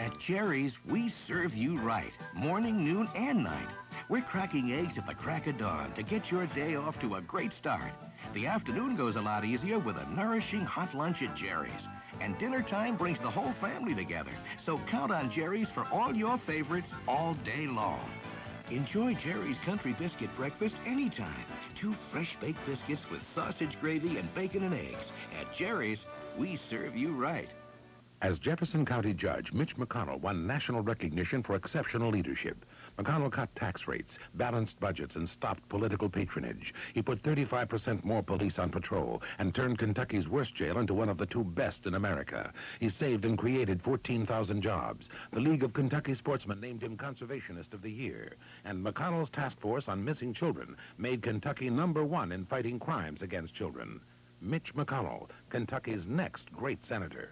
At Jerry's, we serve you right, morning, noon, and night. We're cracking eggs at the crack of dawn to get your day off to a great start. The afternoon goes a lot easier with a nourishing hot lunch at Jerry's. And dinner time brings the whole family together. So count on Jerry's for all your favorites all day long. Enjoy Jerry's Country Biscuit breakfast anytime. 2 fresh baked biscuits with sausage gravy and bacon and eggs. At Jerry's, we serve you right. As Jefferson County Judge, Mitch McConnell won national recognition for exceptional leadership. McConnell cut tax rates, balanced budgets, and stopped political patronage. He put 35% more police on patrol and turned Kentucky's worst jail into one of the 2 best in America. He saved and created 14,000 jobs. The League of Kentucky Sportsmen named him Conservationist of the Year. And McConnell's task force on missing children made Kentucky #1 in fighting crimes against children. Mitch McConnell, Kentucky's next great senator.